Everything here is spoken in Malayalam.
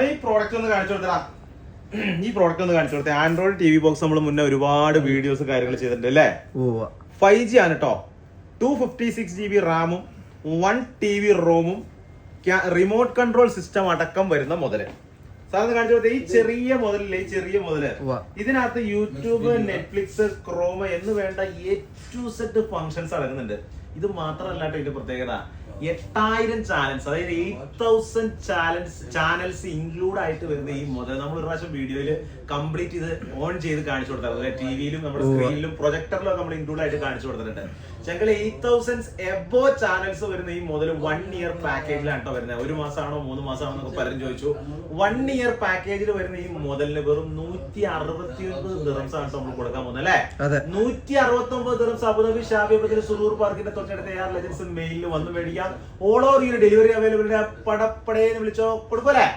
മോനെ ഈ പ്രോഡക്റ്റ് ഒന്ന് കാണിച്ചു കൊടുത്തടാ. ഈ പ്രോഡക്റ്റ് ഒന്ന് കാണിച്ചു കൊടുത്തേ. ആൻഡ്രോയിഡ് ടി വി ബോക്സ് നമ്മൾ മുന്നേ ഒരുപാട് വീഡിയോസ് കാര്യങ്ങൾ ചെയ്തിട്ടുണ്ട് അല്ലേ? 5G ആണ് കേട്ടോ. 256 GB റാമും 1 TV റോമും റിമോട്ട് കൺട്രോൾ സിസ്റ്റം അടക്കം വരുന്ന മുതല്. സാറിന് കാണിച്ചു കൊടുത്തേ. ഈ ചെറിയ മുതല് ഇതിനകത്ത് യൂട്യൂബ്, നെറ്റ്ഫ്ലിക്സ്, ക്രോമ എന്ന് വേണ്ട A to Z ഫങ്ഷൻസ് അടങ്ങുന്നുണ്ട്. ഇത് മാത്രമല്ല ഇതിന്റെ പ്രത്യേകത, 8000 ചാനൽസ്, അതായത് 8000 ചാനൽസ് ഇൻക്ലൂഡ് ആയിട്ട് വരുന്ന ഈ മുതൽ നമ്മൾ ഒരു പ്രാവശ്യം വീഡിയോയില് കംപ്ലീറ്റ് ഇത് ഓൺ ചെയ്ത് കാണിച്ചു കൊടുത്താൽ ടിവിയിലും നമ്മുടെ സ്ക്രീനിലും പ്രൊജക്ടറിലും നമ്മൾ ഇൻക്ലൂഡ് ആയിട്ട് കാണിച്ചു കൊടുത്തിട്ടുണ്ട്. ഞങ്ങൾ 8000 എബോ ചാനൽസ് വരുന്ന ഈ മുതൽ 1 ഇയർ പാക്കേജിലാണ് കേട്ടോ വരുന്നത്. 1 മാസമാണോ 3 മാസമാണോ എന്നൊക്കെ പലരും ചോദിച്ചു. 1 ഇയർ പാക്കേജിൽ വരുന്ന ഈ മുതലിന് വെറും 169 ദിറംസ് ആണ് നമ്മൾ കൊടുക്കാൻ പോകുന്നത് അല്ലെ? 169 ദിറംസ് അബുദാബി ഷാബിബത്തിൽ സുറൂർ പാർക്കിന്റെ തൊട്ടടുത്ത AR ലെജൻസ് മെയിലിൽ വന്ന് മേടിക്കാം. All over delivery available. പടപ്പടേന്ന് വിളിച്ചോ കൊടുക്കൂലേ?